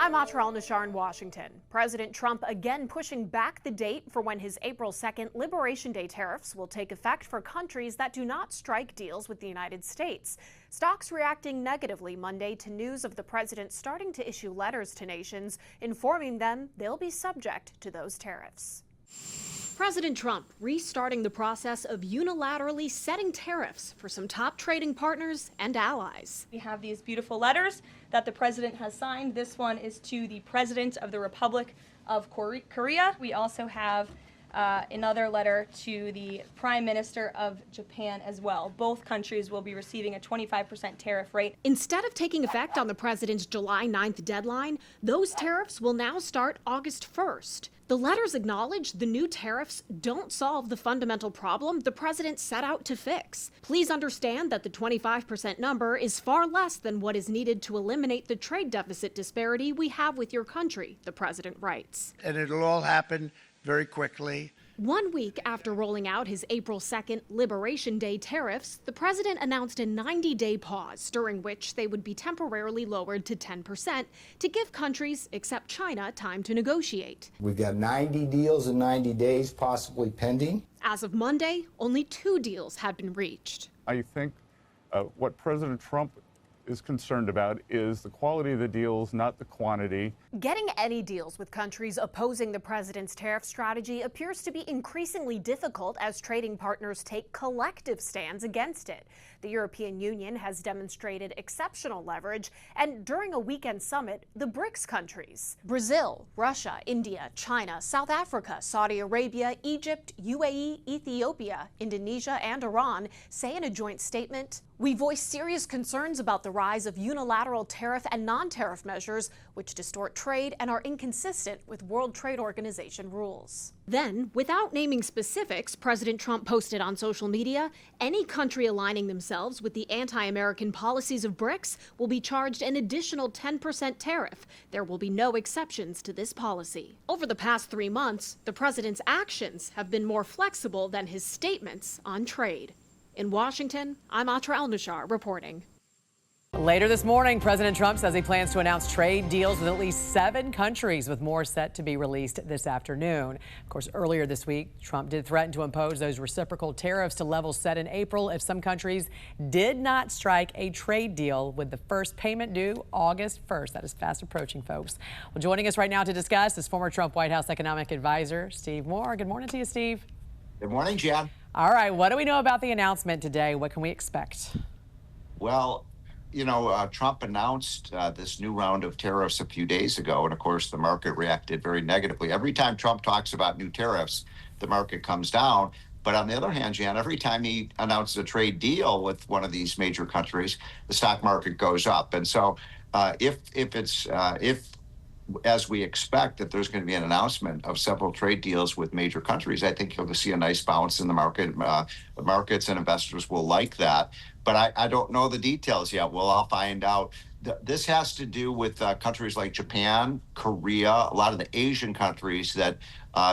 I'm Atra Al-Nashar in Washington. President Trump again pushing back the date for when his April 2nd Liberation Day tariffs will take effect for countries that do not strike deals with the United States. Stocks reacting negatively Monday to news of the president starting to issue letters to nations informing them they'll be subject to those tariffs. President Trump restarting the process of unilaterally setting tariffs for some top trading partners and allies. We have these beautiful letters that the president has signed. This one is to the President of the Republic of Korea. We also have another letter to the Prime Minister of Japan as well. Both countries will be receiving a 25% tariff rate. Instead of taking effect on the president's July 9th deadline, those tariffs will now start August 1st. The letters acknowledge the new tariffs don't solve the fundamental problem the president set out to fix. Please understand that the 25% number is far less than what is needed to eliminate the trade deficit disparity we have with your country, the president writes. And it'll all happen very quickly. 1 week after rolling out his April 2nd Liberation Day tariffs, the president announced a 90-day pause during which they would be temporarily lowered to 10% to give countries except China time to negotiate. We've got 90 deals in 90 days, possibly pending. As of Monday, only 2 deals have been reached. I think what President Trump is concerned about is the quality of the deals, not the quantity. Getting any deals with countries opposing the president's tariff strategy appears to be increasingly difficult as trading partners take collective stands against it. The European Union has demonstrated exceptional leverage, and during a weekend summit, the BRICS countries, Brazil, Russia, India, China, South Africa, Saudi Arabia, Egypt, UAE, Ethiopia, Indonesia, and Iran say in a joint statement, "We voice serious concerns about the rise of unilateral tariff and non-tariff measures which distort trade and are inconsistent with World Trade Organization rules." Then, without naming specifics, President Trump posted on social media, any country aligning themselves with the anti-American policies of BRICS will be charged an additional 10% tariff. There will be no exceptions to this policy. Over the past 3 months, the president's actions have been more flexible than his statements on trade. In Washington, I'm Atra Al-Nashar reporting. Later this morning, President Trump says he plans to announce trade deals with at least 7 countries, with more set to be released this afternoon. Of course, earlier this week, Trump did threaten to impose those reciprocal tariffs to levels set in April if some countries did not strike a trade deal, with the first payment due August 1st. That is fast approaching, folks. Well, joining us right now to discuss is former Trump White House economic advisor Steve Moore. Good morning to you, Steve. Good morning, Jan. All right, what do we know about the announcement today? What can we expect? Well, you know, Trump announced this new round of tariffs a few days ago, and of course the market reacted very negatively. Every time Trump talks about new tariffs, the market comes down. But on the other hand, Jan, every time he announces a trade deal with one of these major countries, the stock market goes up. And so if as we expect that there's going to be an announcement of several trade deals with major countries, I think you'll see a nice bounce in the market. The markets and investors will like that. But I don't know the details yet. Well, I'll find out. This has to do with countries like Japan, Korea, a lot of the Asian countries that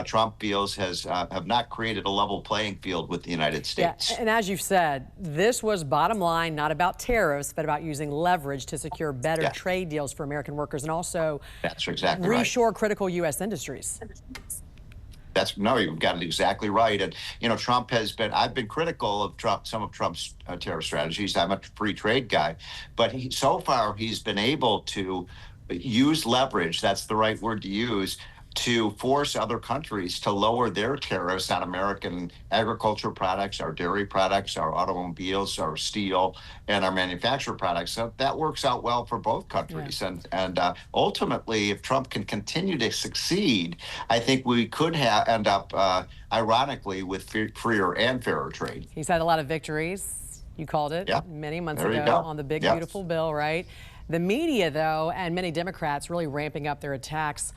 Trump feels have not created a level playing field with the United States. Yeah, and as you've said, this was bottom line, not about tariffs, but about using leverage to secure better trade deals for American workers and also that's exactly reshore critical U.S. industries. No, you've got it exactly right. And, you know, I've been critical of some of Trump's tariff strategies. I'm a free trade guy, but so far he's been able to use leverage, that's the right word to use, to force other countries to lower their tariffs on American agricultural products, our dairy products, our automobiles, our steel, and our manufactured products. So that works out well for both countries. Yeah. And ultimately, if Trump can continue to succeed, I think we could end up, ironically, with freer and fairer trade. He's had a lot of victories, you called it, many months ago on the big, beautiful bill, right? The media, though, and many Democrats really ramping up their attacks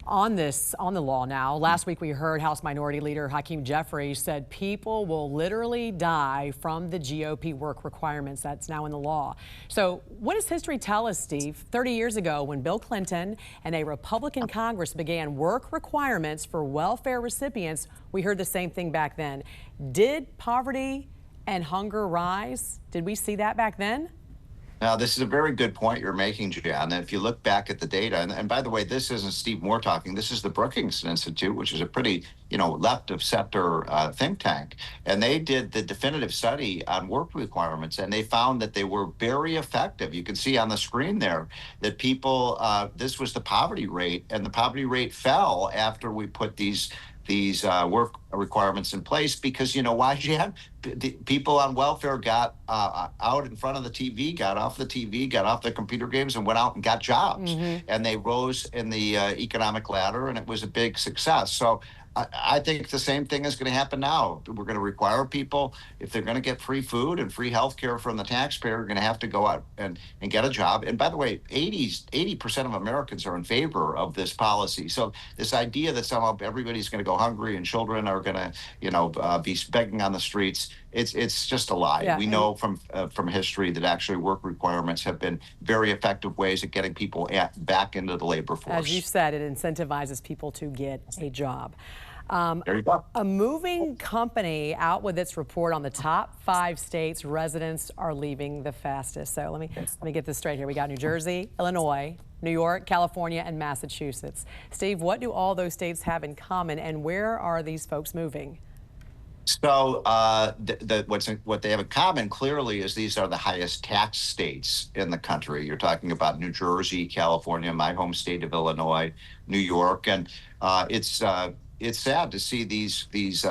on the law now. Last week we heard House Minority Leader Hakeem Jeffries said people will literally die from the GOP work requirements that's now in the law. So what does history tell us, Steve? 30 years ago, when Bill Clinton and a Republican Congress began work requirements for welfare recipients, we heard the same thing back then. Did poverty and hunger rise? Did we see that back then? Now, this is a very good point you're making, Jan. If you look back at the data, and by the way, this isn't Steve Moore talking, this is the Brookings Institute, which is a pretty, left of center think tank. And they did the definitive study on work requirements, and they found that they were very effective. You can see on the screen there that people, this was the poverty rate, and the poverty rate fell after we put these work requirements in place because why, Jan? People on welfare got out in front of the TV, got off the TV, got off their computer games, and went out and got jobs. And they rose in the economic ladder, and it was a big success. So I think the same thing is going to happen now. We're going to require people, if they're going to get free food and free health care from the taxpayer, are going to have to go out and get a job. And by the way, 80% of Americans are in favor of this policy. So this idea that somehow everybody's going to go hungry and children are going to, be begging on the streets, it's just a lie. Yeah, we know from history that actually work requirements have been very effective ways of getting people back into the labor force. as you said, it incentivizes people to get a job. There you go. A moving company out with its report on the top 5 states residents are leaving the fastest. So let me get this straight here. We got New Jersey, Illinois, New York, California, and Massachusetts. Steve, what do all those states have in common, and where are these folks moving? So what they have in common clearly is these are the highest tax states in the country. You're talking about New Jersey, California, my home state of Illinois, New York, and it's sad to see these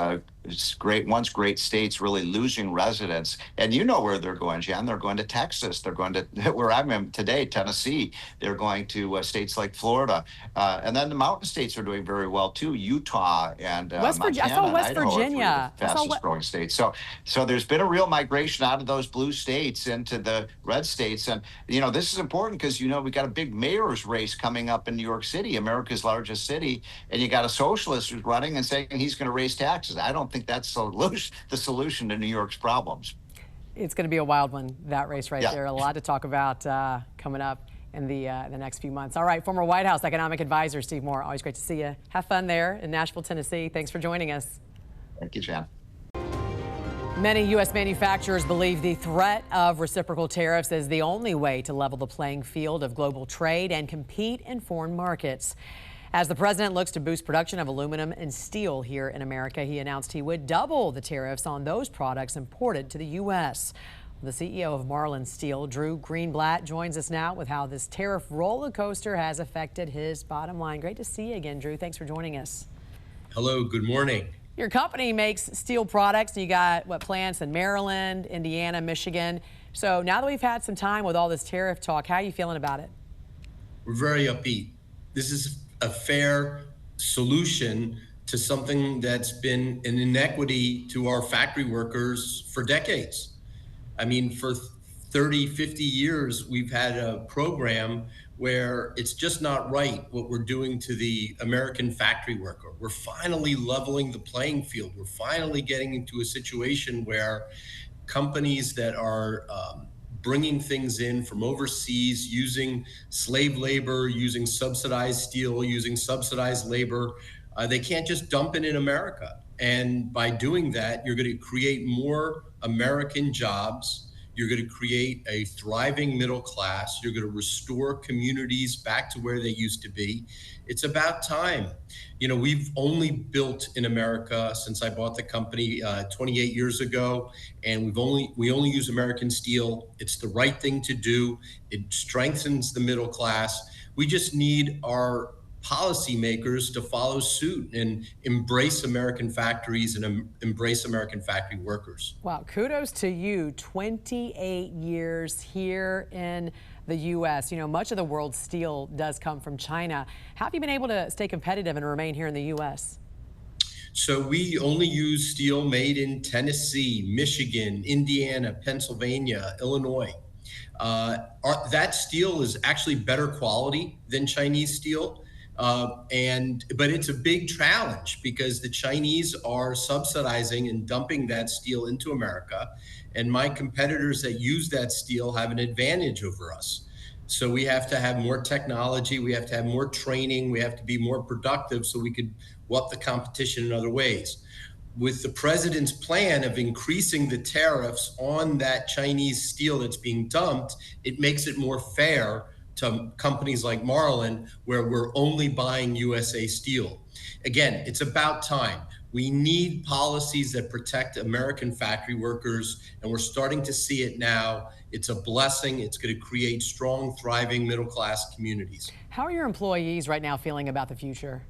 once great states really losing residents. And you know where they're going, Jan. They're going to Texas. They're going to where I'm today, Tennessee. They're going to states like Florida. And then the mountain states are doing very well too. Utah and West Virginia. Montana I saw West and Idaho Virginia. are the fastest growing states. So there's been a real migration out of those blue states into the red states. And this is important because we got a big mayor's race coming up in New York City, America's largest city, and you got a socialist who's running and saying he's going to raise taxes. I don't think that's the solution to New York's problems. It's going to be a wild one, that race right there. A lot to talk about coming up in the next few months. All right, former White House economic advisor Steve Moore, always great to see you. Have fun there in Nashville, Tennessee. Thanks for joining us. Thank you, Jan. Many U.S. manufacturers believe the threat of reciprocal tariffs is the only way to level the playing field of global trade and compete in foreign markets. As the president looks to boost production of aluminum and steel here in America, he announced he would double the tariffs on those products imported to the U.S. The CEO of Marlin Steel, Drew Greenblatt, joins us now with how this tariff roller coaster has affected his bottom line. Great to see you again, Drew. Thanks for joining us. Hello, good morning. Your company makes steel products, and you got plants in Maryland, Indiana, Michigan. So now that we've had some time with all this tariff talk, how are you feeling about it? We're very upbeat. This is a fair solution to something that's been an inequity to our factory workers for decades. I mean, for 30, 50 years, we've had a program where it's just not right what we're doing to the American factory worker. We're finally leveling the playing field. We're finally getting into a situation where companies that are bringing things in from overseas, using slave labor, using subsidized steel, using subsidized labor, they can't just dump it in America. And by doing that, you're going to create more American jobs. You're going to create a thriving middle class. You're going to restore communities back to where they used to be. It's about time. We've only built in America since I bought the company 28 years ago, and we only use American steel. It's the right thing to do. It strengthens the middle class. We just need our policymakers to follow suit and embrace American factories and embrace American factory workers. Wow, kudos to you. 28 years here in the U.S. Much of the world's steel does come from China. How have you been able to stay competitive and remain here in the U.S.? So we only use steel made in Tennessee, Michigan, Indiana, Pennsylvania, Illinois. That steel is actually better quality than Chinese steel. But it's a big challenge because the Chinese are subsidizing and dumping that steel into America. And my competitors that use that steel have an advantage over us. So we have to have more technology. We have to have more training. We have to be more productive so we could whoop the competition in other ways. with the president's plan of increasing the tariffs on that Chinese steel that's being dumped, it makes it more fair to companies like Marlin, where we're only buying USA steel. Again, it's about time. We need policies that protect American factory workers, and we're starting to see it now. It's a blessing. It's going to create strong, thriving middle-class communities. How are your employees right now feeling about the future?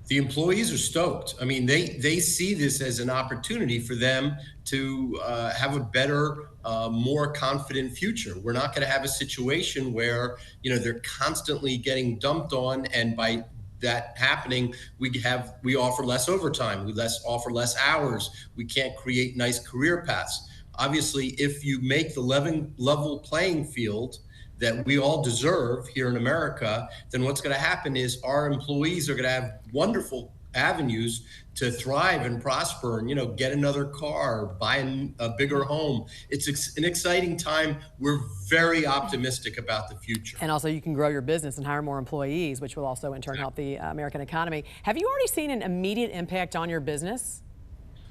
The employees are stoked. I mean, they see this as an opportunity for them to have a better, more confident future. We're not going to have a situation where, you know, they're constantly getting dumped on, and by that happening, we offer less overtime, we offer less hours. We can't create nice career paths. Obviously, if you make the level playing field that we all deserve here in America, then what's going to happen is our employees are going to have wonderful avenues to thrive and prosper and, you know, get another car, buy a bigger home. It's an exciting time. We're very optimistic about the future. And also you can grow your business and hire more employees, which will also in turn help the American economy. Have you already seen an immediate impact on your business?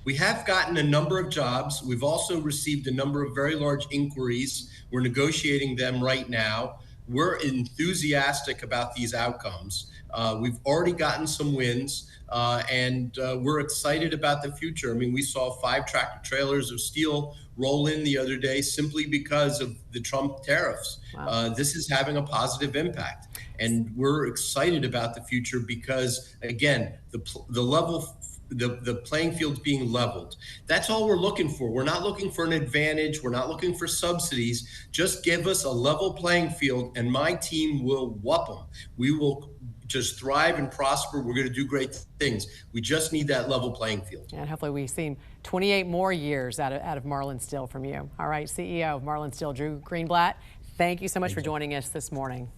We have gotten a number of jobs. We've also received a number of very large inquiries. We're negotiating them right now. We're enthusiastic about these outcomes. We've already gotten some wins, and we're excited about the future. I mean, we saw 5 tractor trailers of steel roll in the other day simply because of the Trump tariffs. Wow. This is having a positive impact, and we're excited about the future because, again, the playing field's being leveled. That's all we're looking for. We're not looking for an advantage. We're not looking for subsidies. Just give us a level playing field, and my team will whoop them. We will just thrive and prosper. We're going to do great things. We just need that level playing field. And hopefully we see 28 more years out of Marlin Steel from you. All right, CEO of Marlin Steel, Drew Greenblatt, thank you so much for joining us this morning.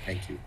Thank you.